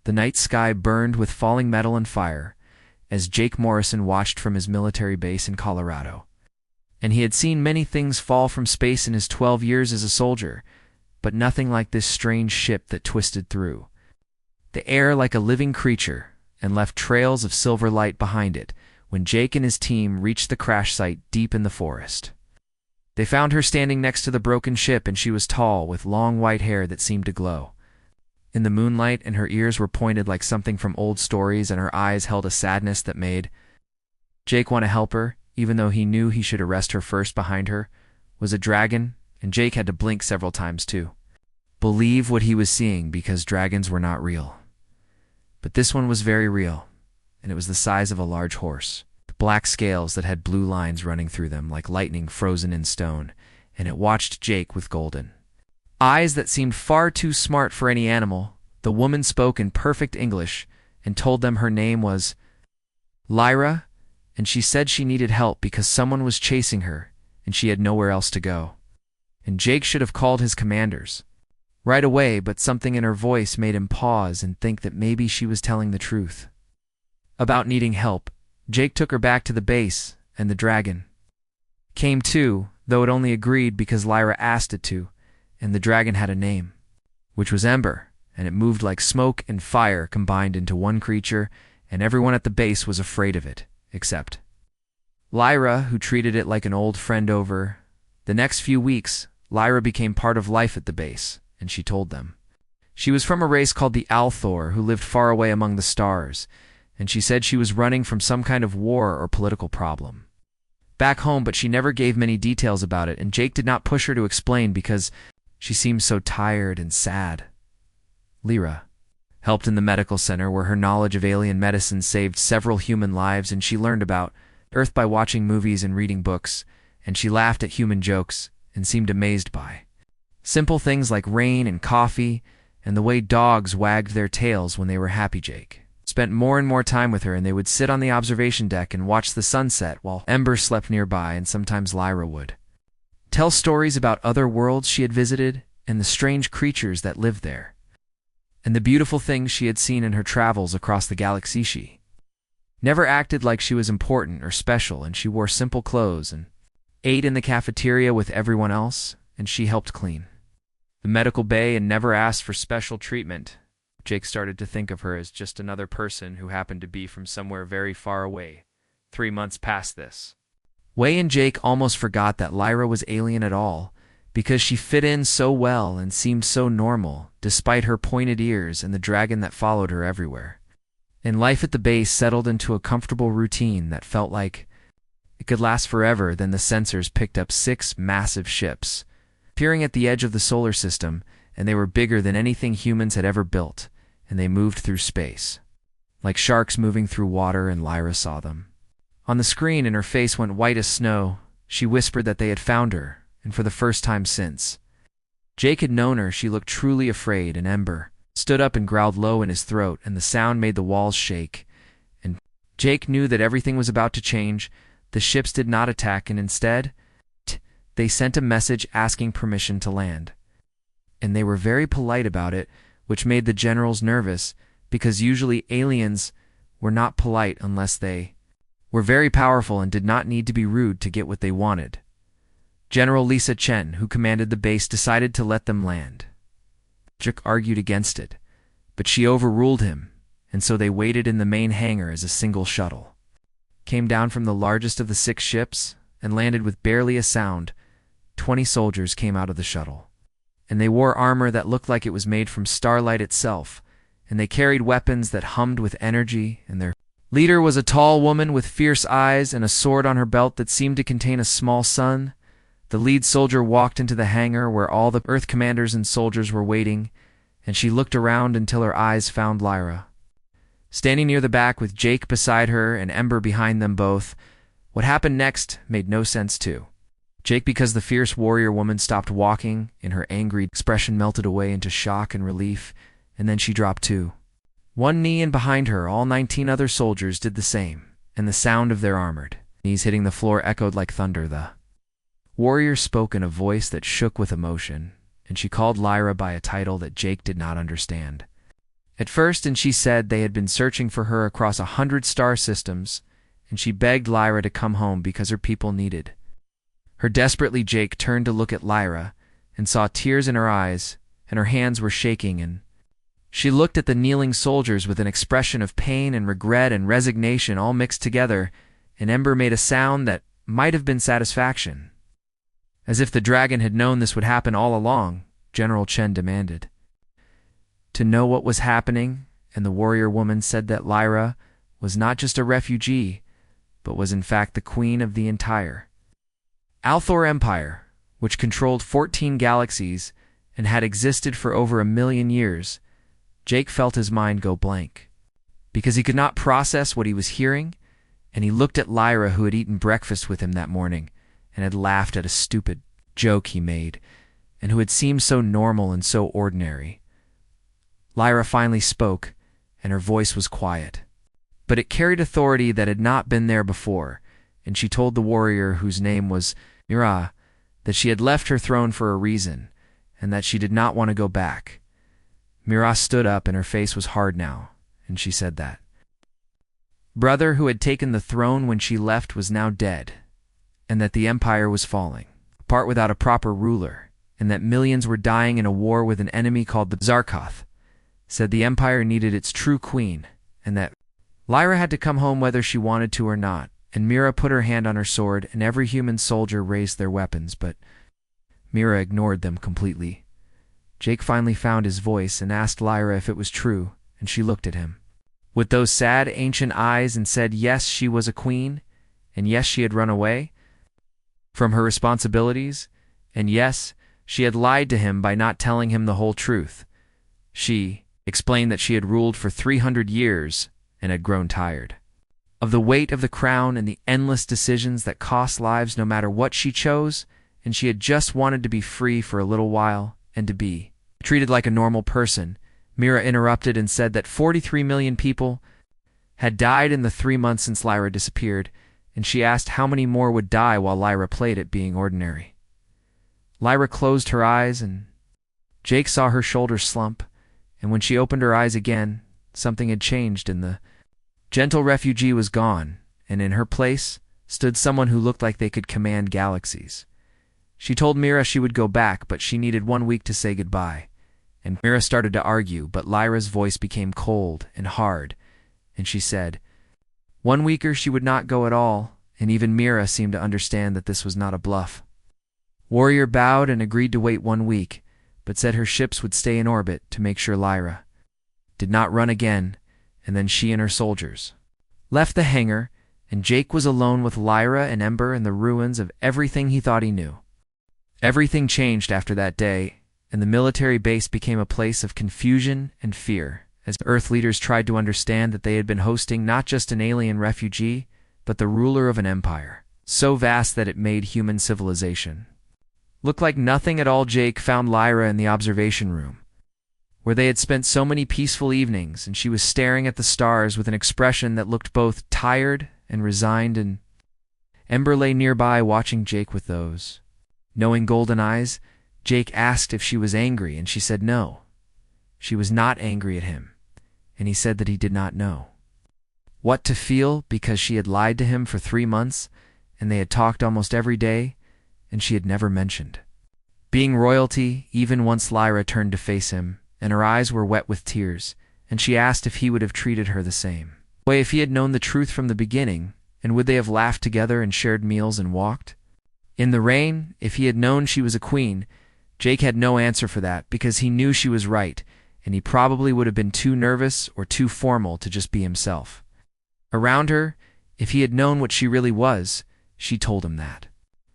The night sky burned with falling metal and fire as Jake Morrison watched from his military base in Colorado. And he had seen many things fall from space in his 12 years as a soldier, but nothing like this strange ship that twisted through the air like a living creature and left trails of silver light behind it when Jake and his team reached the crash site deep in the forest. They found her standing next to the broken ship, and she was tall, with long white hair that seemed to glow in the moonlight, and her ears were pointed like something from old stories, and her eyes held a sadness that made Jake want to help her, even though he knew he should arrest her first. Behind her was a dragon, and Jake had to blink several times to believe what he was seeing, because dragons were not real. But this one was very real, and it was the size of a large horse. The black scales that had blue lines running through them like lightning frozen in stone, and it watched Jake with golden eyes that seemed far too smart for any animal. The woman spoke in perfect English and told them her name was Lyra, and she said she needed help because someone was chasing her and she had nowhere else to go. And Jake should have called his commanders right away, but something in her voice made him pause and think that maybe she was telling the truth about needing help. Jake took her back to the base, and the dragon came too, though it only agreed because Lyra asked it to, and the dragon had a name, which was Ember, and it moved like smoke and fire combined into one creature, and everyone at the base was afraid of it, except Lyra, who treated it like an old friend. Over the next few weeks, Lyra became part of life at the base, and she told them she was from a race called the Althor, who lived far away among the stars, and she said she was running from some kind of war or political problem back home, but she never gave many details about it, and Jake did not push her to explain because she seemed so tired and sad. Lyra helped in the medical center, where her knowledge of alien medicine saved several human lives, and she learned about Earth by watching movies and reading books, and she laughed at human jokes and seemed amazed by simple things like rain and coffee and the way dogs wagged their tails when they were happy. Jake spent more and more time with her, and they would sit on the observation deck and watch the sunset while Ember slept nearby, and sometimes Lyra would tell stories about other worlds she had visited and the strange creatures that lived there, and the beautiful things she had seen in her travels across the galaxy. She never acted like she was important or special, and she wore simple clothes and ate in the cafeteria with everyone else, and she helped clean the medical bay and never asked for special treatment. Jake started to think of her as just another person who happened to be from somewhere very far away. 3 months past this, Wei and Jake almost forgot that Lyra was alien at all, because she fit in so well and seemed so normal, despite her pointed ears and the dragon that followed her everywhere. And life at the base settled into a comfortable routine that felt like it could last forever. Then the sensors picked up 6 massive ships appearing at the edge of the solar system, and they were bigger than anything humans had ever built, and they moved through space like sharks moving through water, and Lyra saw them on the screen, and her face went white as snow. She whispered that they had found her, and for the first time since Jake had known her, she looked truly afraid, and Ember stood up and growled low in his throat, and the sound made the walls shake. And Jake knew that everything was about to change. The ships did not attack, and instead, they sent a message asking permission to land. And they were very polite about it, which made the generals nervous, because usually aliens were not polite unless they were very powerful and did not need to be rude to get what they wanted. General Lisa Chen, who commanded the base, decided to let them land. Jake argued against it, but she overruled him, and so they waited in the main hangar as a single shuttle came down from the largest of the 6 ships and landed with barely a sound. 20 soldiers came out of the shuttle, and they wore armor that looked like it was made from starlight itself, and they carried weapons that hummed with energy, and their leader was a tall woman with fierce eyes and a sword on her belt that seemed to contain a small sun. The lead soldier walked into the hangar where all the Earth commanders and soldiers were waiting, and she looked around until her eyes found Lyra standing near the back with Jake beside her and Ember behind them both. What happened next made no sense to Jake, because the fierce warrior woman stopped walking, and her angry expression melted away into shock and relief, and then she dropped to one knee, and behind her all 19 other soldiers did the same, and the sound of their armored knees hitting the floor echoed like thunder. The warrior spoke in a voice that shook with emotion, and she called Lyra by a title that Jake did not understand. At first, and she said they had been searching for her across 100 star systems, and she begged Lyra to come home because her people needed her desperately. Jake turned to look at Lyra and saw tears in her eyes, and her hands were shaking, and she looked at the kneeling soldiers with an expression of pain and regret and resignation all mixed together, and Ember made a sound that might have been satisfaction. As if the dragon had known this would happen all along, General Chen demanded to know what was happening, and the warrior woman said that Lyra was not just a refugee, but was in fact the queen of the entire Althor Empire, which controlled 14 galaxies and had existed for over 1,000,000 years. Jake felt his mind go blank, because he could not process what he was hearing, and he looked at Lyra, who had eaten breakfast with him that morning and had laughed at a stupid joke he made, and who had seemed so normal and so ordinary. Lyra finally spoke, and her voice was quiet, but it carried authority that had not been there before, and she told the warrior, whose name was Mira, that she had left her throne for a reason, and that she did not want to go back. Mira stood up, and her face was hard now, and she said that brother who had taken the throne when she left was now dead, and that the empire was falling apart without a proper ruler, and that millions were dying in a war with an enemy called the Zarkoth. Said the empire needed its true queen, and that Lyra had to come home whether she wanted to or not. And Mira put her hand on her sword, and every human soldier raised their weapons, but Mira ignored them completely. Jake finally found his voice and asked Lyra if it was true, and she looked at him with those sad ancient eyes and said yes, she was a queen, and yes, she had run away from her responsibilities, and yes, she had lied to him by not telling him the whole truth. She explained that she had ruled for 300 years and had grown tired of the weight of the crown and the endless decisions that cost lives no matter what she chose, and she had just wanted to be free for a little while and to be treated like a normal person. Mira interrupted and said that 43 million people had died in the 3 months since Lyra disappeared, and she asked how many more would die while Lyra played at being ordinary. Lyra closed her eyes, and Jake saw her shoulders slump, and when she opened her eyes again, something had changed, and the gentle refugee was gone, and in her place stood someone who looked like they could command galaxies. She told Mira she would go back, but she needed 1 week to say goodbye. And Mira started to argue, but Lyra's voice became cold and hard, and she said 1 week she would not go at all, and even Mira seemed to understand that this was not a bluff. Warrior bowed and agreed to wait 1 week, but said her ships would stay in orbit to make sure Lyra did not run again, and then she and her soldiers left the hangar, and Jake was alone with Lyra and Ember in the ruins of everything he thought he knew. Everything changed after that day, and the military base became a place of confusion and fear, as Earth leaders tried to understand that they had been hosting not just an alien refugee, but the ruler of an empire, so vast that it made human civilization look like nothing at all. Jake found Lyra in the observation room, where they had spent so many peaceful evenings, and she was staring at the stars with an expression that looked both tired and resigned, and Ember lay nearby watching Jake with those knowing golden eyes. Jake asked if she was angry, and she said no. She was not angry at him, and he said that he did not know what to feel because she had lied to him for 3 months, and they had talked almost every day, and she had never mentioned being royalty, even once Lyra turned to face him, and her eyes were wet with tears, and she asked if he would have treated her the same way if he had known the truth from the beginning, and would they have laughed together and shared meals and walked in the rain if he had known she was a queen. Jake had no answer for that, because he knew she was right, and he probably would have been too nervous or too formal to just be himself around her. If he had known what she really was, she told him that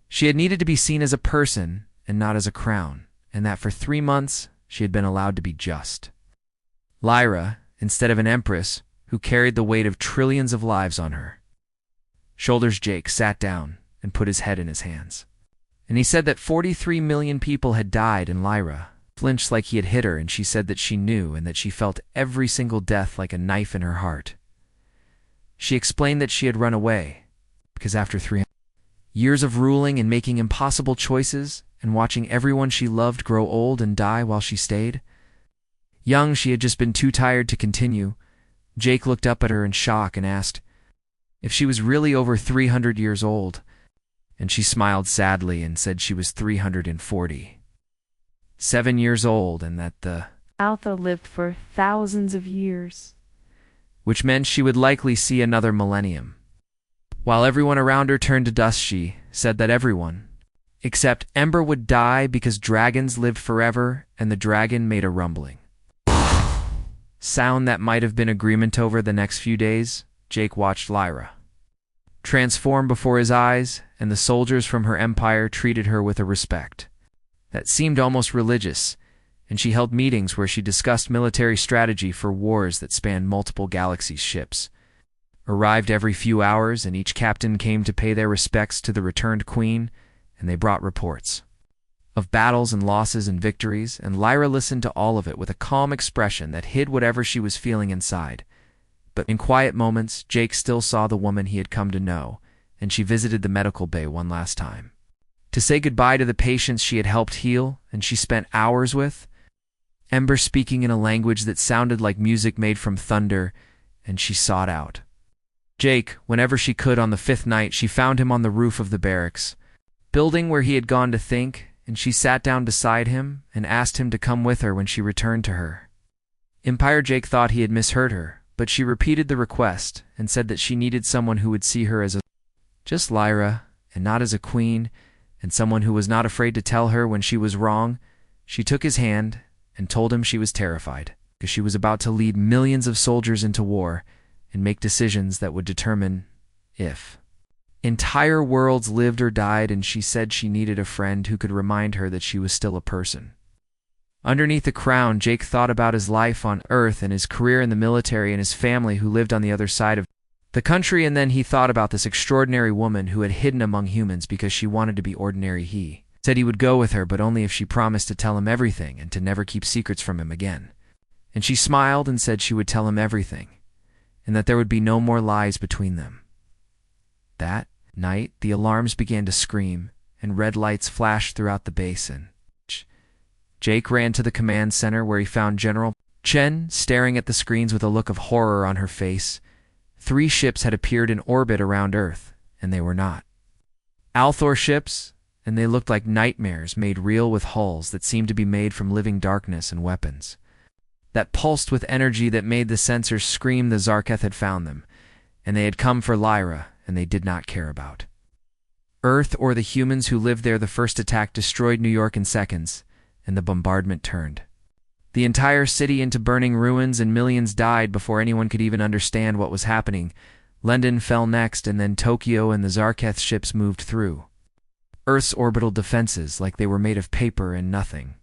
she had needed to be seen as a person and not as a crown, and that for 3 months she had been allowed to be just Lyra instead of an empress who carried the weight of trillions of lives on her shoulders. Jake sat down and put his head in his hands, and he said that 43 million people had died, and Lyra flinched like he had hit her, and she said that she knew and that she felt every single death like a knife in her heart. She explained that she had run away because after 3 years of ruling and making impossible choices and watching everyone she loved grow old and die while she stayed, Young, she had just been too tired to continue. Jake looked up at her in shock and asked if she was really over 300 years old, and she smiled sadly and said she was 340. 7 years old, and that the Altha lived for thousands of years, which meant she would likely see another millennium. While everyone around her turned to dust, she said that everyone, except Ember, would die because dragons lived forever, and the dragon made a rumbling sound that might have been agreement. Over the next few days, Jake watched Lyra transform before his eyes, and the soldiers from her empire treated her with a respect that seemed almost religious, and she held meetings where she discussed military strategy for wars that spanned multiple galaxies. Ships arrived every few hours, and each captain came to pay their respects to the returned queen, and they brought reports of battles and losses and victories, and Lyra listened to all of it with a calm expression that hid whatever she was feeling inside. But in quiet moments, Jake still saw the woman he had come to know, and she visited the medical bay one last time to say goodbye to the patients she had helped heal and she spent hours with. Ember speaking in a language that sounded like music made from thunder, and she sought out Jake whenever she could. On the 5th night, she found him on the roof of the barracks building where he had gone to think, and she sat down beside him and asked him to come with her when she returned to her empire. Jake thought he had misheard her, but she repeated the request and said that she needed someone who would see her as just Lyra, and not as a queen, and someone who was not afraid to tell her when she was wrong. She took his hand and told him she was terrified, because she was about to lead millions of soldiers into war and make decisions that would determine if entire worlds lived or died, and she said she needed a friend who could remind her that she was still a person. Underneath the crown, Jake thought about his life on Earth and his career in the military and his family who lived on the other side of the country, and then he thought about this extraordinary woman who had hidden among humans because she wanted to be ordinary. He said he would go with her, but only if she promised to tell him everything and to never keep secrets from him again. And she smiled and said she would tell him everything, and that there would be no more lies between them. That night, the alarms began to scream, and red lights flashed throughout the basin. Jake ran to the command center where he found General Chen staring at the screens with a look of horror on her face. 3 ships had appeared in orbit around Earth, and they were not Althor ships, and they looked like nightmares made real, with hulls that seemed to be made from living darkness and weapons that pulsed with energy that made the sensors scream. The Zarketh had found them, and they had come for Lyra, and they did not care about Earth or the humans who lived there. The first attack destroyed New York in seconds, and the bombardment turned the entire city into burning ruins, and millions died before anyone could even understand what was happening. London fell next, and then Tokyo, and the Zarketh ships moved through Earth's orbital defenses like they were made of paper, and nothing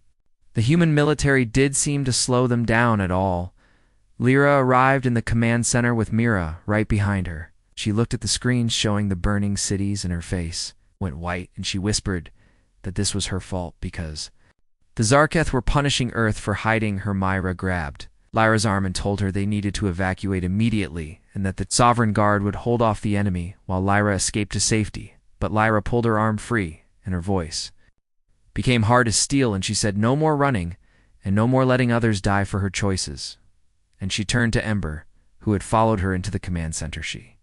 the human military did seem to slow them down at all. Lyra arrived in the command center with Mira right behind her. She looked at the screens showing the burning cities, and her face went white, and she whispered that this was her fault because the Zarketh were punishing Earth for hiding her. Myra grabbed Lyra's arm and told her they needed to evacuate immediately, and that the Sovereign Guard would hold off the enemy while Lyra escaped to safety. But Lyra pulled her arm free, and her voice became hard as steel, and she said no more running, and no more letting others die for her choices. And she turned to Ember, who had followed her into the command center. She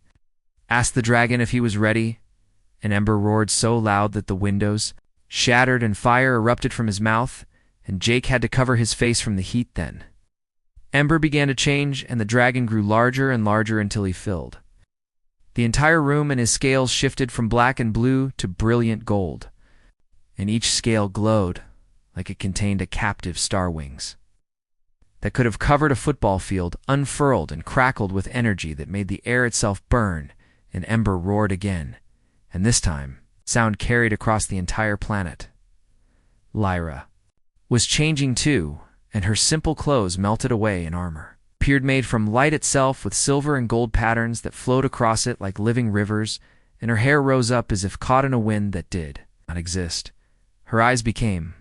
asked the dragon if he was ready, and Ember roared so loud that the windows shattered and fire erupted from his mouth, and Jake had to cover his face from the heat. Then Ember began to change, and the dragon grew larger and larger until he filled the entire room, and his scales shifted from black and blue to brilliant gold, and each scale glowed like it contained a captive star wings that could have covered a football field, unfurled and crackled with energy that made the air itself burn. And Ember roared again, and this time sound carried across the entire planet. Lyra was changing too, and her simple clothes melted away, and armor appeared made from light itself, with silver and gold patterns that flowed across it like living rivers, and her hair rose up as if caught in a wind that did not exist. Her eyes became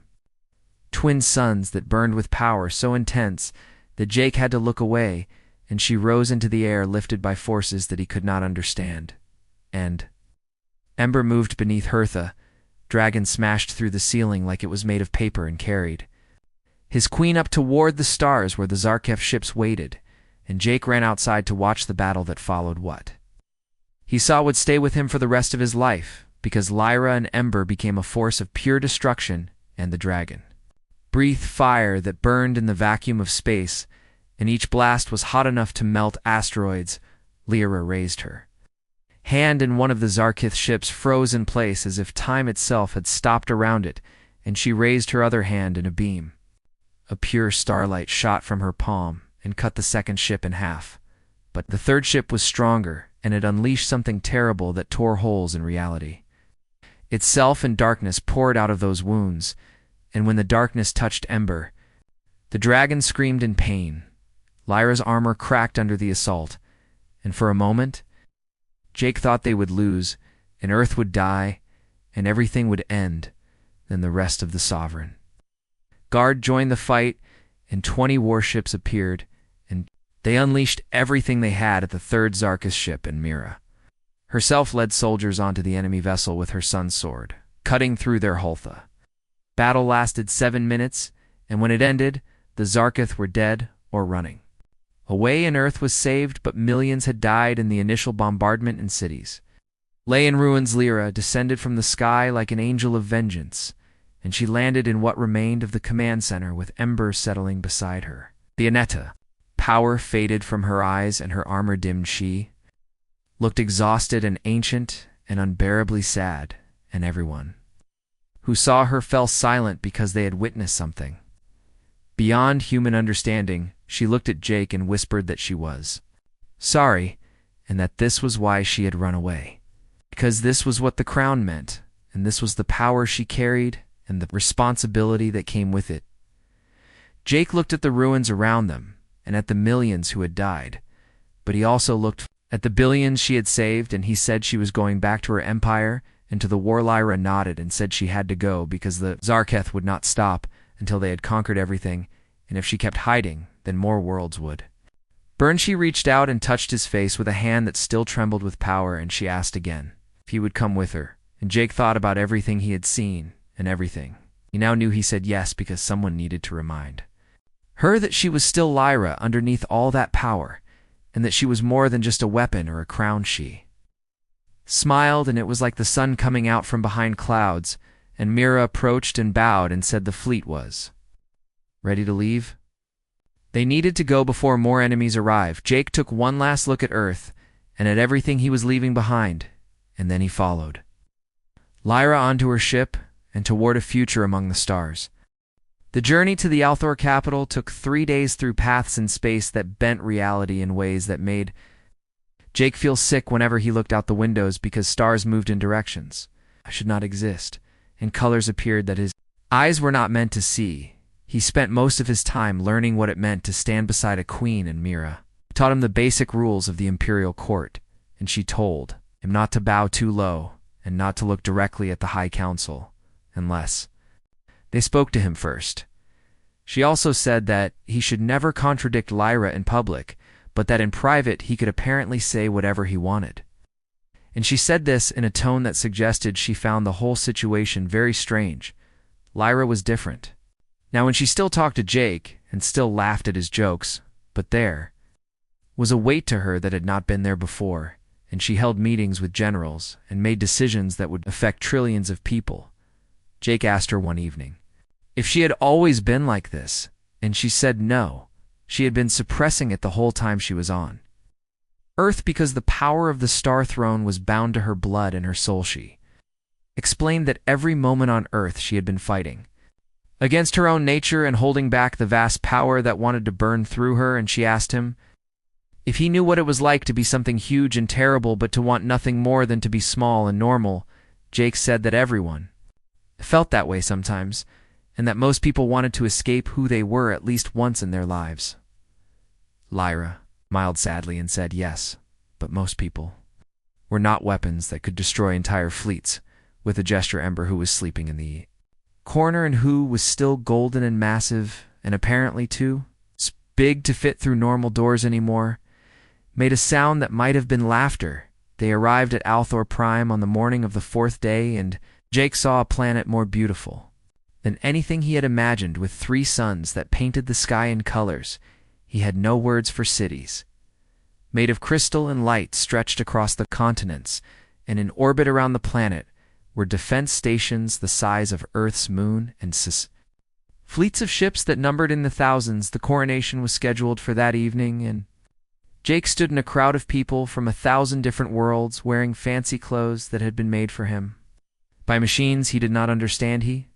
twin suns that burned with power so intense that Jake had to look away, and she rose into the air, lifted by forces that he could not understand. And Ember moved beneath Hertha. Dragon smashed through the ceiling like it was made of paper and carried his queen up toward the stars where the Zarkef ships waited, and Jake ran outside to watch the battle that followed. What he saw would stay with him for the rest of his life, because Lyra and Ember became a force of pure destruction, and the dragon breathed fire that burned in the vacuum of space, and each blast was hot enough to melt asteroids. Lyra raised her hand, and one of the Zarkith ships froze in place as if time itself had stopped around it, and she raised her other hand in a beam. A pure starlight shot from her palm and cut the second ship in half. But the third ship was stronger, and it unleashed something terrible that tore holes in reality. Itself and darkness poured out of those wounds, and when the darkness touched Ember, the dragon screamed in pain. Lyra's armor cracked under the assault, and for a moment, Jake thought they would lose, and Earth would die, and everything would end. Then the rest of the Sovereign Guard joined the fight, and 20 warships appeared, and they unleashed everything they had at the third Zarkis ship, and Mira herself led soldiers onto the enemy vessel with her sun's sword, cutting through their hultha. Battle lasted 7 minutes, and when it ended, the Zarkith were dead or running away, and Earth was saved, but millions had died in the initial bombardment in cities. Lay in ruins, Lyra descended from the sky like an angel of vengeance, and she landed in what remained of the command center with Ember settling beside her. The Aneta, power faded from her eyes and her armor dimmed. She looked exhausted and ancient and unbearably sad, and everyone who saw her fell silent because they had witnessed something beyond human understanding. She looked at Jake and whispered that she was sorry, and that this was why she had run away. Because this was what the crown meant, and this was the power she carried, and the responsibility that came with it. Jake looked at the ruins around them, and at the millions who had died, but he also looked at the billions she had saved, and he said she was going back to her empire, and to the war. Lyra nodded and said she had to go because the Zarketh would not stop until they had conquered everything, and if she kept hiding, then more worlds would burn. She reached out and touched his face with a hand that still trembled with power, and she asked again if he would come with her, and Jake thought about everything he had seen, and everything he now knew. He said yes because someone needed to remind her that she was still Lyra underneath all that power, and that she was more than just a weapon or a crown. She smiled, and it was like the sun coming out from behind clouds, and Mira approached and bowed and said the fleet was ready to leave. They needed to go before more enemies arrived. Jake took one last look at Earth and at everything he was leaving behind, and then he followed Lyra onto her ship and toward a future among the stars. The journey to the Althor capital took 3 days through paths in space that bent reality in ways that made Jake feel sick whenever he looked out the windows, because stars moved in directions I should not exist, and colors appeared that his eyes were not meant to see. He spent most of his time learning what it meant to stand beside a queen, and Mira taught him the basic rules of the imperial court, and she told him not to bow too low and not to look directly at the High Council unless they spoke to him first. She also said that he should never contradict Lyra in public, but that in private he could apparently say whatever he wanted. And she said this in a tone that suggested she found the whole situation very strange. Lyra was different. Now, when she still talked to Jake and still laughed at his jokes, but there was a weight to her that had not been there before, and she held meetings with generals and made decisions that would affect trillions of people. Jake asked her one evening if she had always been like this, and she said no, she had been suppressing it the whole time she was on Earth because the power of the Star Throne was bound to her blood and her soul. She explained that every moment on Earth she had been fighting against her own nature and holding back the vast power that wanted to burn through her, and she asked him if he knew what it was like to be something huge and terrible but to want nothing more than to be small and normal. Jake said that everyone felt that way sometimes, and that most people wanted to escape who they were at least once in their lives. Lyra smiled sadly and said yes, but most people were not weapons that could destroy entire fleets. With a gesture, Ember, who was sleeping in the corner and who was still golden and massive and apparently too big to fit through normal doors anymore, made a sound that might have been laughter. They arrived at Althor Prime on the morning of the 4th day, and Jake saw a planet more beautiful than anything he had imagined. With 3 suns that painted the sky in colors, he had no words for cities. Made of crystal and light stretched across the continents, and in orbit around the planet were defense stations the size of Earth's moon and fleets of ships that numbered in the thousands. The coronation was scheduled for that evening, and Jake stood in a crowd of people from 1,000 different worlds, wearing fancy clothes that had been made for him by machines he did not understand. He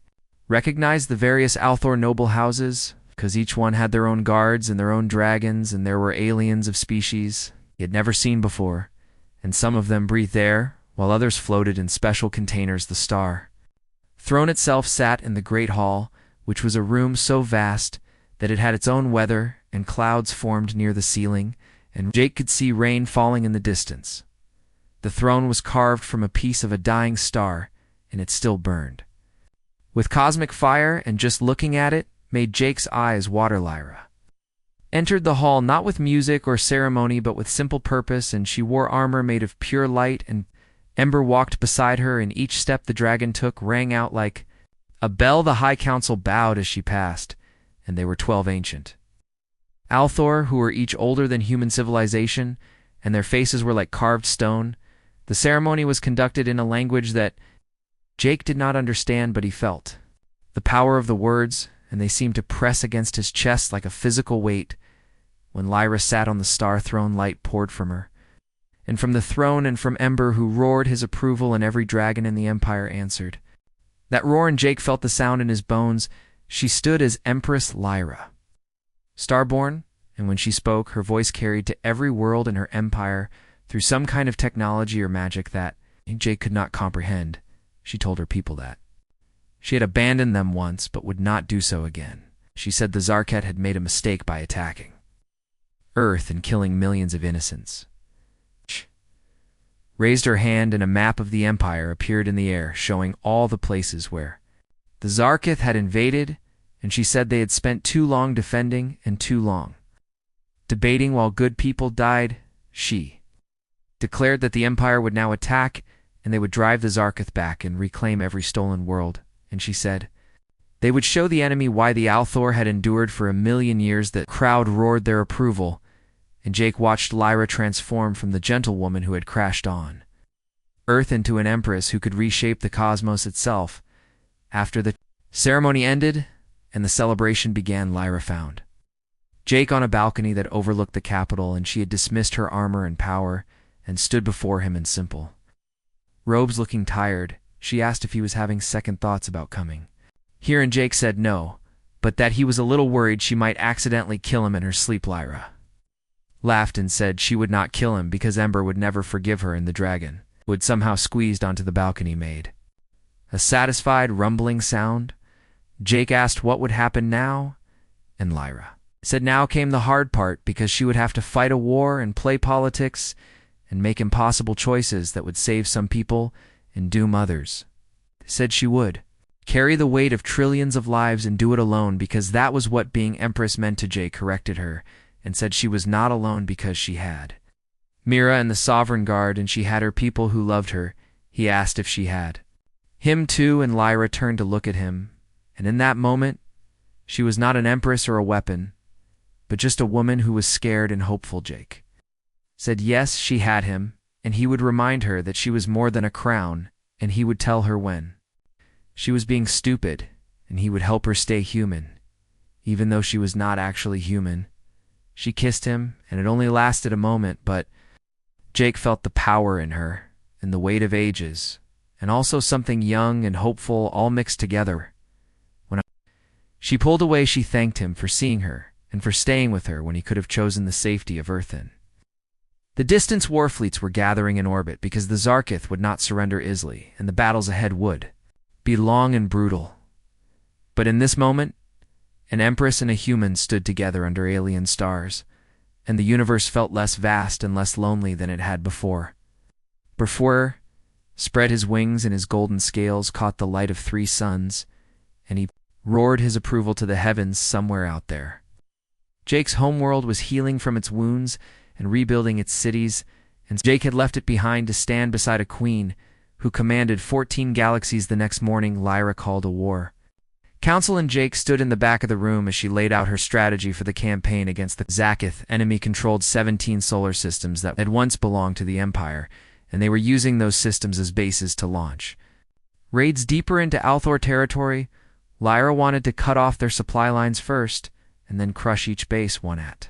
recognized the various Althor noble houses, because each one had their own guards and their own dragons, and there were aliens of species he had never seen before, and some of them breathed air, while others floated in special containers. The star throne itself sat in the great hall, which was a room so vast that it had its own weather, and clouds formed near the ceiling, and Jake could see rain falling in the distance. The throne was carved from a piece of a dying star, and it still burned with cosmic fire, and just looking at it made Jake's eyes water. Lyra entered the hall not with music or ceremony, but with simple purpose, and she wore armor made of pure light, and Ember walked beside her, and each step the dragon took rang out like a bell. The High Council bowed as she passed, and they were 12 ancient Althor, who were each older than human civilization, and their faces were like carved stone. The ceremony was conducted in a language that Jake did not understand, but he felt the power of the words, and they seemed to press against his chest like a physical weight. When Lyra sat on the star throne, light poured from her, and from the throne, and from Ember, who roared his approval, and every dragon in the Empire answered that roar, and Jake felt the sound in his bones. She stood as Empress Lyra, starborn, and when she spoke, her voice carried to every world in her empire through some kind of technology or magic that Jake could not comprehend. She told her people that she had abandoned them once, but would not do so again. She said the Zarket had made a mistake by attacking Earth and killing millions of innocents. She raised her hand, and a map of the Empire appeared in the air, showing all the places where the Zarketh had invaded, and she said they had spent too long defending and too long debating while good people died. She declared that the Empire would now attack, and they would drive the Zarketh back and reclaim every stolen world. And she said they would show the enemy why the Althor had endured for 1,000,000 years. The crowd roared their approval, and Jake watched Lyra transform from the gentlewoman who had crashed on Earth into an empress who could reshape the cosmos itself. After the ceremony ended and the celebration began, Lyra found Jake on a balcony that overlooked the capital, and she had dismissed her armor and power and stood before him in simple robes. Looking tired, she asked if he was having second thoughts about coming here, and Jake said no, but that he was a little worried she might accidentally kill him in her sleep. Lyra laughed and said she would not kill him because Ember would never forgive her, and the dragon would somehow squeezed onto the balcony made a satisfied rumbling sound. Jake asked what would happen now, and Lyra said now came the hard part, because she would have to fight a war and play politics and make impossible choices that would save some people and doom others. Said she would carry the weight of trillions of lives and do it alone, because that was what being Empress meant. To Jake corrected her and said she was not alone, because she had Mira and the Sovereign Guard, and she had her people who loved her. He asked if she had him too, and Lyra turned to look at him, and in that moment she was not an empress or a weapon, but just a woman who was scared and hopeful. Jake said yes, she had him, and he would remind her that she was more than a crown, and he would tell her when she was being stupid, and he would help her stay human, even though she was not actually human. She kissed him, and it only lasted a moment, but Jake felt the power in her, and the weight of ages, and also something young and hopeful all mixed together. When she pulled away, she thanked him for seeing her, and for staying with her when he could have chosen the safety of Earthen. The distant war fleets were gathering in orbit, because the Zarketh would not surrender easily, and the battles ahead would be long and brutal. But in this moment, an empress and a human stood together under alien stars, and the universe felt less vast and less lonely than it had before. Before spread his wings, and his golden scales caught the light of 3 suns, and he roared his approval to the heavens somewhere out there. Jake's homeworld was healing from its wounds and rebuilding its cities, and Jake had left it behind to stand beside a queen who commanded 14 galaxies. The next morning, Lyra called a war Council and Jake stood in the back of the room as she laid out her strategy for the campaign against the Zaketh enemy-controlled 17 solar systems that had once belonged to the Empire, and they were using those systems as bases to launch raids deeper into Althor territory. Lyra wanted to cut off their supply lines first, and then crush each base one at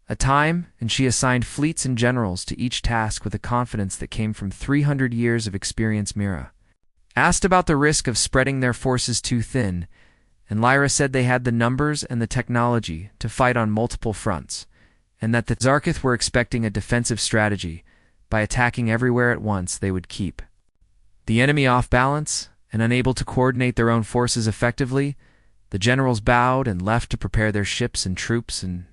a time, and she assigned fleets and generals to each task with a confidence that came from 300 years of experience. Mira asked about the risk of spreading their forces too thin, and Lyra said they had the numbers and the technology to fight on multiple fronts, and that the Zarketh were expecting a defensive strategy. By attacking everywhere at once, they would keep the enemy off balance and unable to coordinate their own forces effectively. The generals bowed and left to prepare their ships and troops, and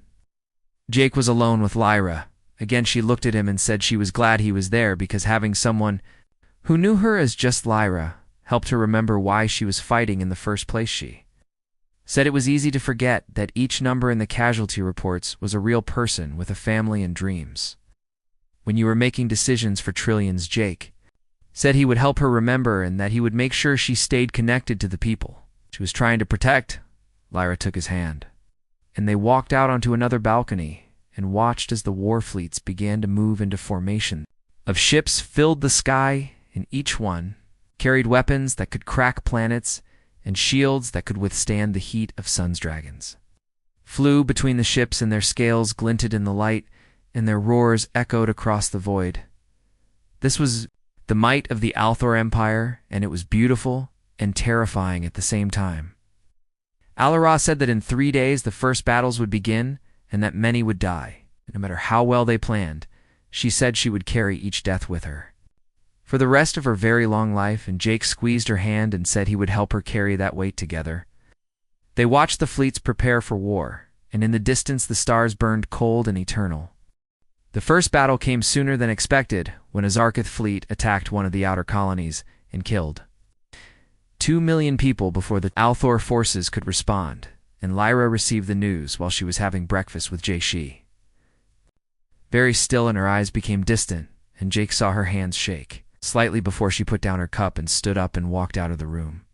Jake was alone with Lyra. Again she looked at him and said she was glad he was there, because having someone who knew her as just Lyra helped her remember why she was fighting in the first place. She said it was easy to forget that each number in the casualty reports was a real person with a family and dreams. When you were making decisions for trillions, Jake said he would help her remember, and that he would make sure she stayed connected to the people she was trying to protect. Lyra took his hand, and they walked out onto another balcony and watched as the war fleets began to move into formation. Of ships filled the sky, and each one carried weapons that could crack planets and shields that could withstand the heat of sun's dragons. Flew between the ships, and their scales glinted in the light, and their roars echoed across the void. This was the might of the Althor Empire, and it was beautiful and terrifying at the same time. Alara said that in 3 days the first battles would begin, and that many would die. No matter how well they planned, she said she would carry each death with her for the rest of her very long life, and Jake squeezed her hand and said he would help her carry that weight together. They watched the fleets prepare for war, and in the distance the stars burned cold and eternal. The first battle came sooner than expected, when a Zarketh fleet attacked one of the outer colonies and killed 2 million people before the Althor forces could respond, and Lyra received the news while she was having breakfast with Jake. She very still, and her eyes became distant, and Jake saw her hands shake slightly before she put down her cup and stood up and walked out of the room.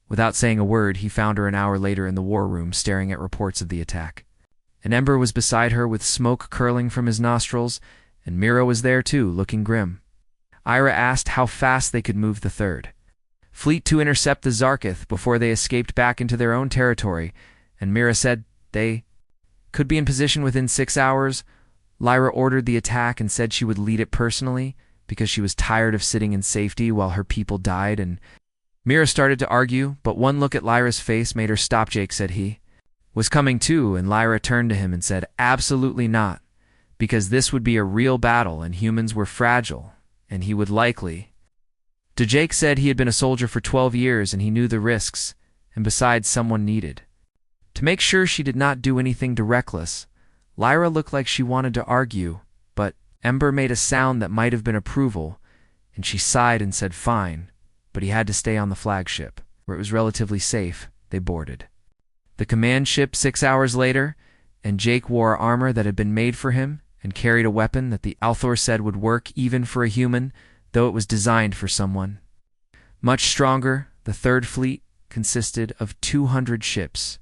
Without saying a word, he found her an hour later in the war room, staring at reports of the attack. An Ember was beside her with smoke curling from his nostrils, and Mira was there too, looking grim. Ira asked how fast they could move the third fleet to intercept the Zarketh before they escaped back into their own territory, and Mira said they could be in position within 6 hours. Lyra ordered the attack and said she would lead it personally, because she was tired of sitting in safety while her people died, and Mira started to argue, but one look at Lyra's face made her stop. Jake said he was coming too, and Lyra turned to him and said, "Absolutely not, because this would be a real battle, and humans were fragile, and he would likely." Jake said he had been a soldier for 12 years, and he knew the risks, and besides, someone needed to make sure she did not do anything reckless. Lyra looked like she wanted to argue, but Ember made a sound that might have been approval, and she sighed and said fine, but he had to stay on the flagship, where it was relatively safe. They boarded the command ship 6 hours later, and Jake wore armor that had been made for him and carried a weapon that the Althor said would work even for a human, though it was designed for someone much stronger. The third fleet consisted of 200 ships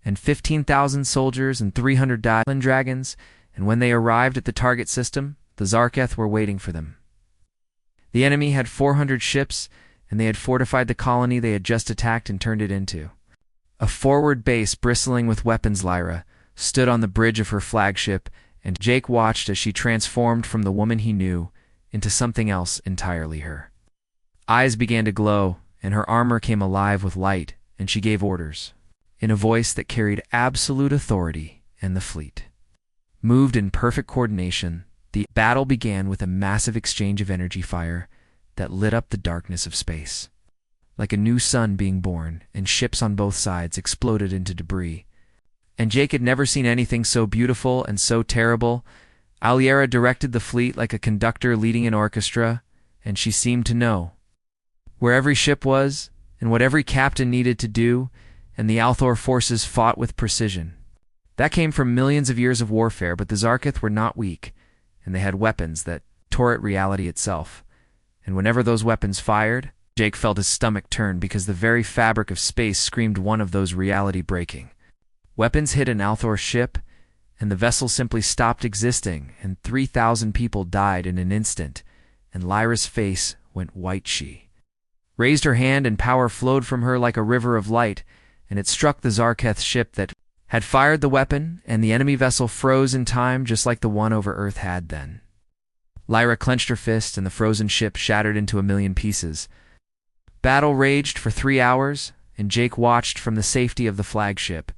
and 15,000 soldiers and 300 island dragons, and when they arrived at the target system, the Zarketh were waiting for them. The enemy had 400 ships, and they had fortified the colony they had just attacked and turned it into a forward base bristling with weapons. Lyra stood on the bridge of her flagship, and Jake watched as she transformed from the woman he knew into something else entirely. Her eyes began to glow, and her armor came alive with light, and she gave orders in a voice that carried absolute authority, and the fleet moved in perfect coordination. The battle began with a massive exchange of energy fire that lit up the darkness of space like a new sun being born, and ships on both sides exploded into debris. And Jake had never seen anything so beautiful and so terrible. Aliera directed the fleet like a conductor leading an orchestra, and she seemed to know where every ship was and what every captain needed to do, and the Althor forces fought with precision. That came from millions of years of warfare, but the Zarketh were not weak, and they had weapons that tore at reality itself. And whenever those weapons fired, Jake felt his stomach turn because the very fabric of space screamed one of those reality-breaking. Weapons hit an Althor ship, and the vessel simply stopped existing, and 3,000 people died in an instant, and Lyra's face went white. She raised her hand, and power flowed from her like a river of light, and it struck the Zarketh ship that had fired the weapon, and the enemy vessel froze in time just like the one over Earth had then. Lyra clenched her fist, and the frozen ship shattered into a million pieces. Battle raged for 3 hours, and Jake watched from the safety of the flagship.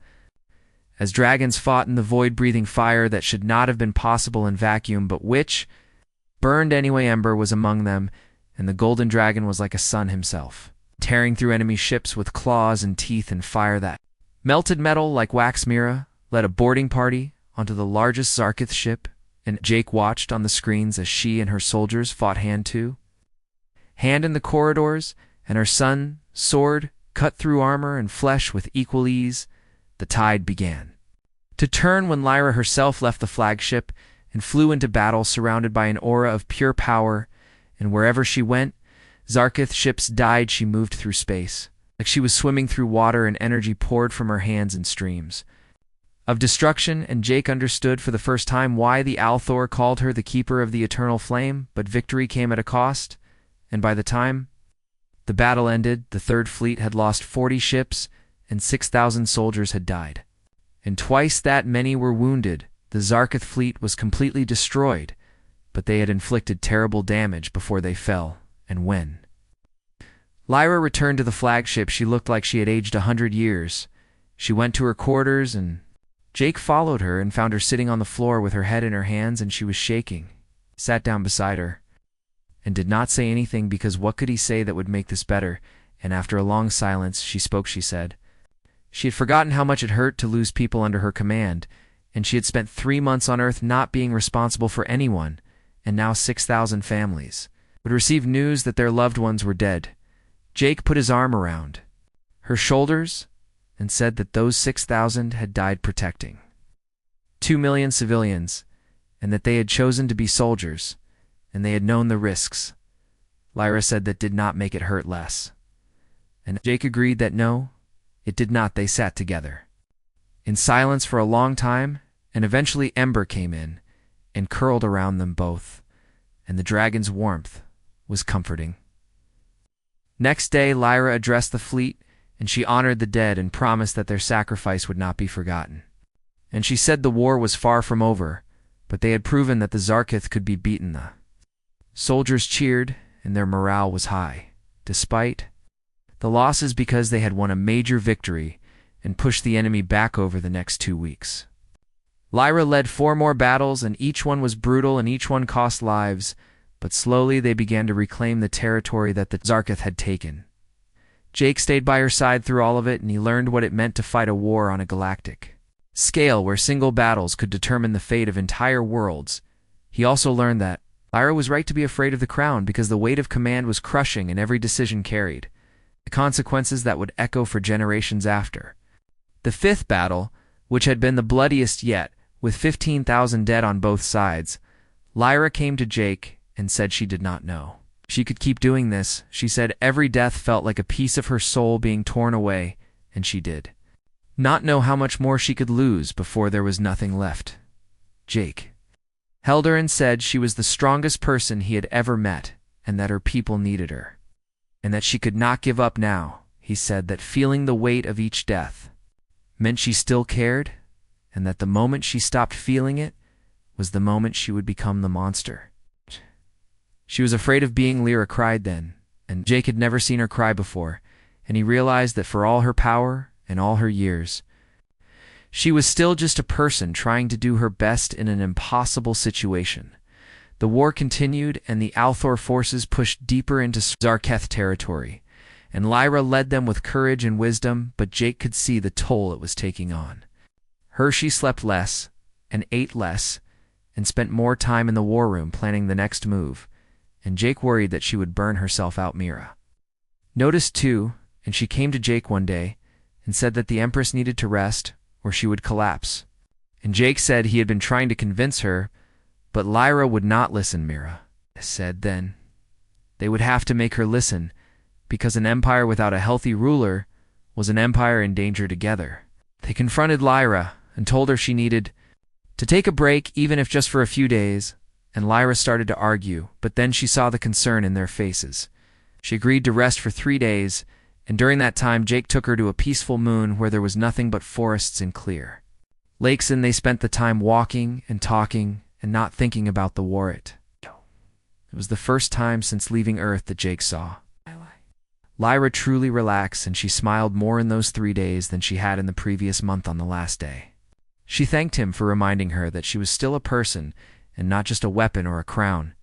As dragons fought in the void-breathing fire that should not have been possible in vacuum, but which, burned anyway, Ember was among them, and the golden dragon was like a sun himself, tearing through enemy ships with claws and teeth and fire that melted metal like wax. Mira led a boarding party onto the largest Zarketh ship, and Jake watched on the screens as she and her soldiers fought hand to hand in the corridors, and her son, sword, cut through armor and flesh with equal ease. The tide began to turn when Lyra herself left the flagship and flew into battle surrounded by an aura of pure power, and wherever she went, Zarketh ships died. She moved through space, like she was swimming through water, and energy poured from her hands in streams of destruction, and Jake understood for the first time why the Althor called her the Keeper of the Eternal Flame, but victory came at a cost, and by the time the battle ended, the Third Fleet had lost 40 ships, and 6,000 soldiers had died. And twice that many were wounded. The Zarketh fleet was completely destroyed, but they had inflicted terrible damage before they fell, and when Lyra returned to the flagship, she looked like she had aged 100 years. She went to her quarters, and Jake followed her and found her sitting on the floor with her head in her hands, and she was shaking. He sat down beside her and did not say anything, because what could he say that would make this better? And after a long silence, she spoke. She said she had forgotten how much it hurt to lose people under her command, and she had spent 3 months on Earth not being responsible for anyone, and now 6,000 families would receive news that their loved ones were dead. Jake put his arm around her shoulders and said that those 6,000 had died protecting 2 million civilians, and that they had chosen to be soldiers, and they had known the risks. Lyra said that did not make it hurt less. And Jake agreed that no, it did not. They sat together in silence for a long time, and eventually Ember came in and curled around them both, and the dragon's warmth was comforting. Next day, Lyra addressed the fleet, and she honored the dead and promised that their sacrifice would not be forgotten. And she said the war was far from over, but they had proven that the Zarketh could be beaten. The soldiers cheered, and their morale was high, despite the losses, because they had won a major victory and pushed the enemy back over the next 2 weeks. Lyra led 4 more battles, and each one was brutal and each one cost lives, but slowly they began to reclaim the territory that the Zarketh had taken. Jake stayed by her side through all of it, and he learned what it meant to fight a war on a galactic scale where single battles could determine the fate of entire worlds. He also learned that Lyra was right to be afraid of the crown, because the weight of command was crushing and every decision carried the consequences that would echo for generations after. The 5th battle, which had been the bloodiest yet, with 15,000 dead on both sides, Lyra came to Jake and said she did not know she could keep doing this. She said every death felt like a piece of her soul being torn away, and she did not know how much more she could lose before there was nothing left. Jake held her and said she was the strongest person he had ever met, and that her people needed her, and that she could not give up now. He said that feeling the weight of each death meant she still cared, and that the moment she stopped feeling it was the moment she would become the monster. She was afraid of being. Lyra cried then, and Jake had never seen her cry before, and he realized that for all her power and all her years, she was still just a person trying to do her best in an impossible situation. The war continued, and the Althor forces pushed deeper into Zarketh territory, and Lyra led them with courage and wisdom, but Jake could see the toll it was taking on her. She slept less, and ate less, and spent more time in the war room planning the next move, and Jake worried that she would burn herself out. Mira noticed too, and she came to Jake one day and said that the Empress needed to rest or she would collapse. And Jake said he had been trying to convince her, but Lyra would not listen. Mira said then they would have to make her listen, because an empire without a healthy ruler was an empire in danger together. They confronted Lyra and told her she needed to take a break, even if just for a few days, and Lyra started to argue, but then she saw the concern in their faces. She agreed to rest for 3 days, and during that time Jake took her to a peaceful moon where there was nothing but forests and clear lakes, and they spent the time walking and talking and not thinking about the war. It was the first time since leaving Earth that Jake saw Lyra truly relax, and she smiled more in those 3 days than she had in the previous month on the last day. She thanked him for reminding her that she was still a person and not just a weapon or a crown,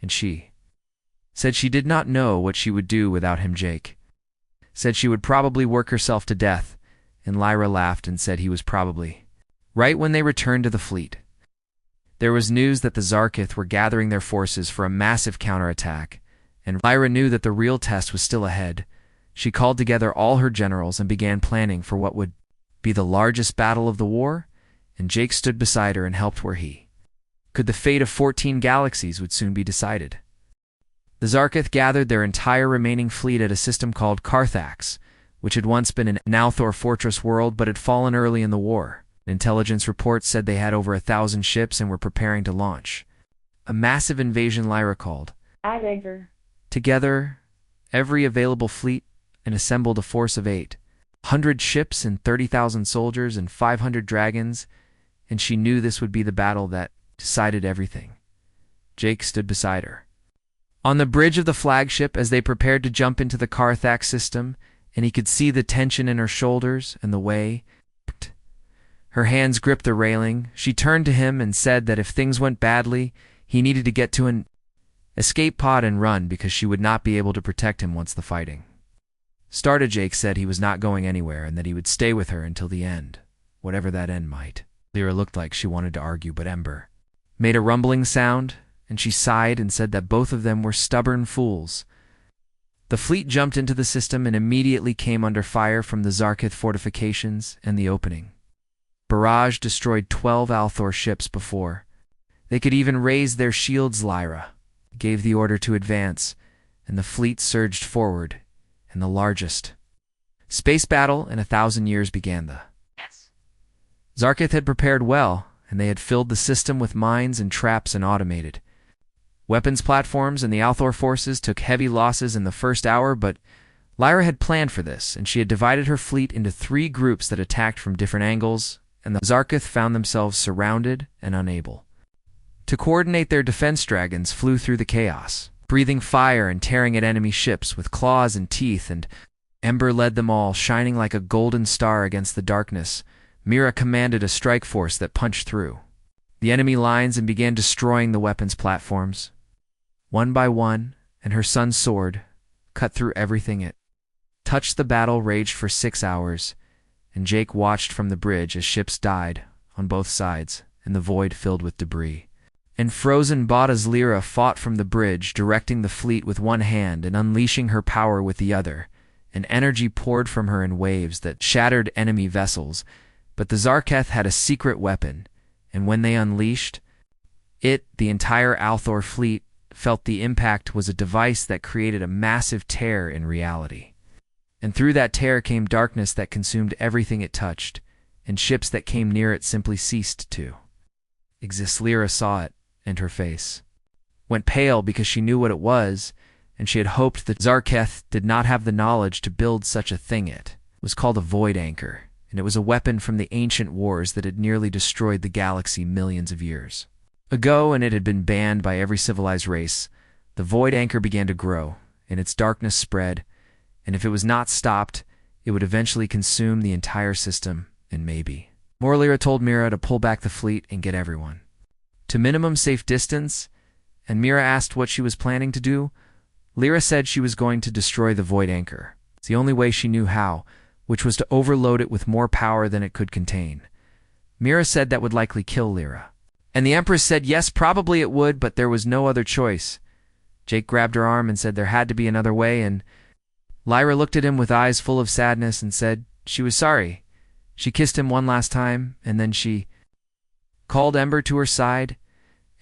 and she said she did not know what she would do without him. Jake said she would probably work herself to death, and Lyra laughed and said he was probably right. When they returned to the fleet, there was news that the Zarkith were gathering their forces for a massive counterattack, and Lyra knew that the real test was still ahead. She called together all her generals and began planning for what would be the largest battle of the war, and Jake stood beside her and helped where he could. The fate of 14 galaxies would soon be decided. The Zarkith gathered their entire remaining fleet at a system called Carthax, which had once been an Althor fortress world but had fallen early in the war. Intelligence reports said they had over 1,000 ships and were preparing to launch a massive invasion. Lyra called together every available fleet and assembled a force of 800 ships and 30,000 soldiers and 500 dragons, and she knew this would be the battle that decided everything. Jake stood beside her on the bridge of the flagship as they prepared to jump into the Carthax system, and he could see the tension in her shoulders and the way her hands gripped the railing. She turned to him and said that if things went badly, he needed to get to an escape pod and run, because she would not be able to protect him once the fighting started. Jake said he was not going anywhere and that he would stay with her until the end, whatever that end might. Lyra looked like she wanted to argue, but Ember made a rumbling sound, and she sighed and said that both of them were stubborn fools. The fleet jumped into the system and immediately came under fire from the Zarkith fortifications and the opening barrage destroyed 12 Althor ships before they could even raise their shields. Lyra gave the order to advance, and the fleet surged forward, and the largest space battle in 1,000 years began. The Zarkith had prepared well, and they had filled the system with mines and traps and automated weapons platforms, and the Althor forces took heavy losses in the first hour, but Lyra had planned for this, and she had divided her fleet into 3 groups that attacked from different angles, and the Zarkith found themselves surrounded and unable to coordinate. Their defense dragons flew through the chaos, breathing fire and tearing at enemy ships with claws and teeth, and Ember led them all, shining like a golden star against the darkness. Mira commanded a strike force that punched through the enemy lines and began destroying the weapons platforms one by one, and her son's sword cut through everything it touched. The battle raged for 6 hours, and Jake watched from the bridge as ships died on both sides and the void filled with debris. And frozen bodies. Lyra fought from the bridge, directing the fleet with one hand and unleashing her power with the other, and energy poured from her in waves that shattered enemy vessels. But the Zarkith had a secret weapon, and when they unleashed it, the entire Althor fleet felt the impact was a device that created a massive tear in reality. And through that tear came darkness that consumed everything it touched, and ships that came near it simply ceased to exist. Lyra saw it, and her face went pale because she knew what it was, and she had hoped that Zarkith did not have the knowledge to build such a thing. It was called a void anchor, and it was a weapon from the ancient wars that had nearly destroyed the galaxy millions of years ago, and it had been banned by every civilized race. The void anchor began to grow, and its darkness spread, and if it was not stopped, it would eventually consume the entire system, and maybe more. Lyra told Mira to pull back the fleet and get everyone to minimum safe distance, and Mira asked what she was planning to do. Lyra said she was going to destroy the void anchor. It's the only way she knew how, which was to overload it with more power than it could contain. Mira said that would likely kill Lyra, and the Empress said yes, probably it would, but there was no other choice. Jake grabbed her arm and said there had to be another way, and Lyra looked at him with eyes full of sadness and said she was sorry. She kissed him one last time, and then she called Ember to her side,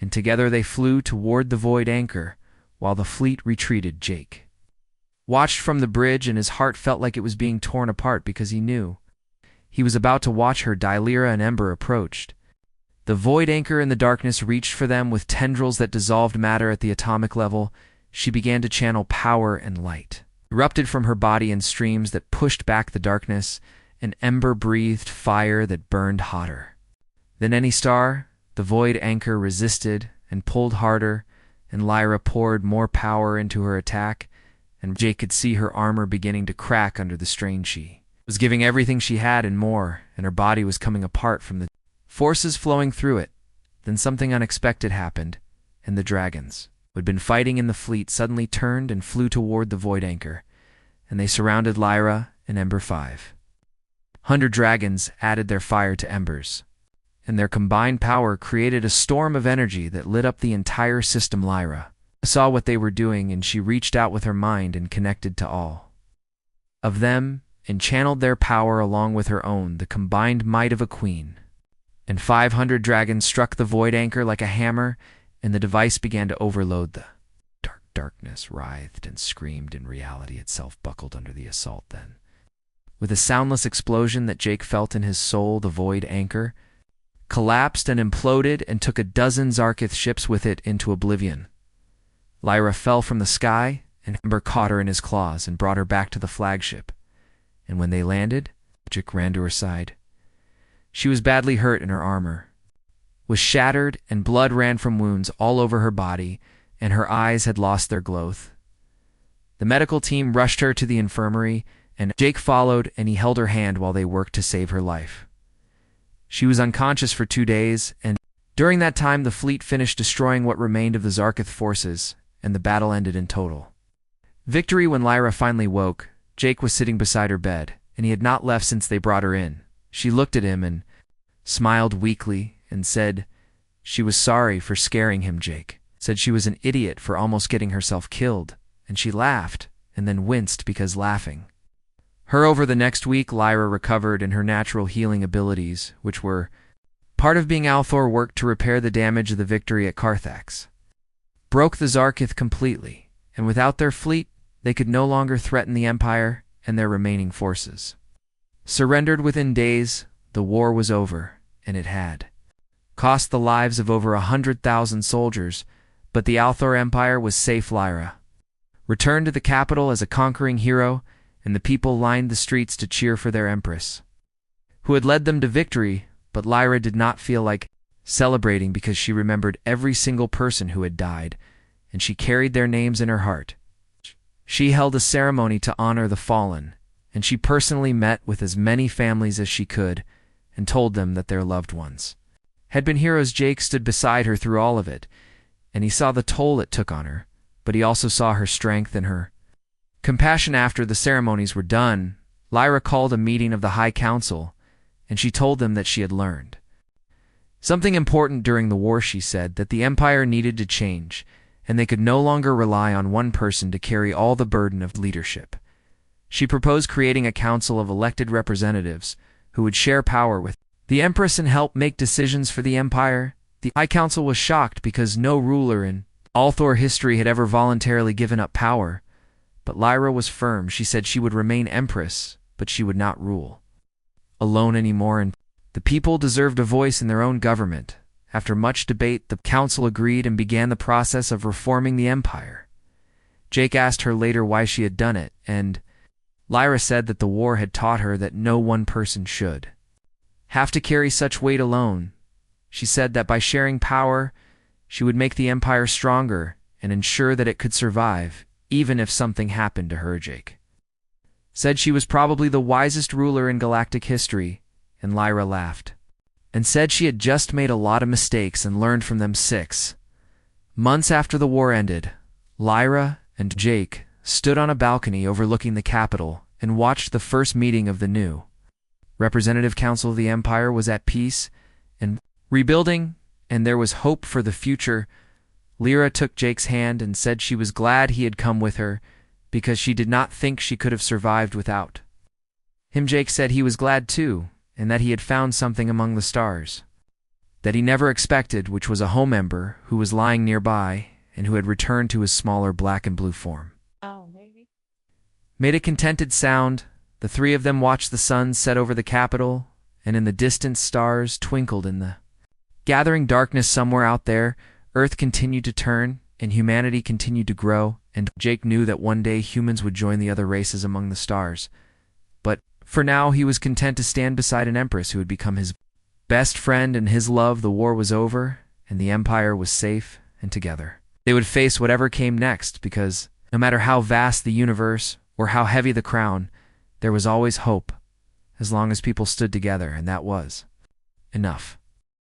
and together they flew toward the void anchor while the fleet retreated. Jake watched from the bridge, and his heart felt like it was being torn apart because he knew he was about to watch her die. Lyra and Ember approached. The void anchor in the darkness reached for them with tendrils that dissolved matter at the atomic level. She began to channel power and light, erupted from her body in streams that pushed back the darkness, and Ember breathed fire that burned hotter than any star. The void anchor resisted and pulled harder, and Lyra poured more power into her attack, and Jake could see her armor beginning to crack under the strain. She was giving everything she had and more, and her body was coming apart from the forces flowing through it. Then something unexpected happened, and the dragons, who had been fighting in the fleet, suddenly turned and flew toward the void anchor, and they surrounded Lyra and Ember. 500 dragons added their fire to Ember's, and their combined power created a storm of energy that lit up the entire system. Lyra saw what they were doing, and she reached out with her mind and connected to all of them and channeled their power along with her own, the combined might of a queen. And 500 dragons struck the void anchor like a hammer, and the device began to overload. The darkness writhed and screamed, and reality itself buckled under the assault. Then, with a soundless explosion that Jake felt in his soul, the void anchor collapsed and imploded and took a dozen Zarkith ships with it into oblivion. Lyra fell from the sky, and Ember caught her in his claws and brought her back to the flagship. And when they landed, Jake ran to her side. She was badly hurt, and her armor was shattered, and blood ran from wounds all over her body, and her eyes had lost their glow. The medical team rushed her to the infirmary, and Jake followed, and he held her hand while they worked to save her life. She was unconscious for 2 days, and during that time the fleet finished destroying what remained of the Zarkith forces, and the battle ended in total victory. When Lyra finally woke, Jake was sitting beside her bed, and he had not left since they brought her in. She looked at him and smiled weakly and said she was sorry for scaring him. Jake said she was an idiot for almost getting herself killed, and she laughed and then winced because laughing her over. The next week, Lyra recovered, and her natural healing abilities, which were part of being Althor, worked to repair the damage of the victory at Carthax, broke the Zarkith completely, and without their fleet, they could no longer threaten the Empire, and their remaining forces surrendered within days. The war was over, and it had cost the lives of over 100,000 soldiers, but the Althor Empire was safe. Lyra returned to the capital as a conquering hero, and the people lined the streets to cheer for their empress, who had led them to victory. But Lyra did not feel like celebrating because she remembered every single person who had died, and she carried their names in her heart. She held a ceremony to honor the fallen, and she personally met with as many families as she could and told them that their loved ones had been heroes. Jake stood beside her through all of it, and he saw the toll it took on her, but he also saw her strength and her compassion. After the ceremonies were done, Lyra called a meeting of the High Council, and she told them that she had learned something important during the war. She said that the Empire needed to change, and they could no longer rely on one person to carry all the burden of leadership. She proposed creating a council of elected representatives who would share power with the Empress and help make decisions for the Empire. The High Council was shocked because no ruler in Althor history had ever voluntarily given up power, but Lyra was firm. She said she would remain Empress, but she would not rule alone anymore, and the people deserved a voice in their own government. After much debate, the council agreed and began the process of reforming the Empire. Jake asked her later why she had done it, and Lyra said that the war had taught her that no one person should have to carry such weight alone. She said that by sharing power, she would make the Empire stronger and ensure that it could survive, even if something happened to her. Jake said she was probably the wisest ruler in galactic history, and Lyra laughed and said she had just made a lot of mistakes and learned from them. 6 months after the war ended, Lyra and Jake stood on a balcony overlooking the capital and watched the first meeting of the new Representative Council. The Empire was at peace and rebuilding, and there was hope for the future. Lyra took Jake's hand and said she was glad he had come with her because she did not think she could have survived without him. Jake said he was glad too, and that he had found something among the stars that he never expected, which was a home ember who was lying nearby and who had returned to his smaller black and blue form. Oh, maybe. made a contented sound. The three of them watched the sun set over the capital, and in the distance stars twinkled in the gathering darkness. Somewhere out there, Earth continued to turn, and humanity continued to grow, and Jake knew that one day humans would join the other races among the stars. But for now, he was content to stand beside an empress who had become his best friend and his love. The war was over, and the Empire was safe and together. They would face whatever came next, because no matter how vast the universe or how heavy the crown, there was always hope, as long as people stood together, and that was enough.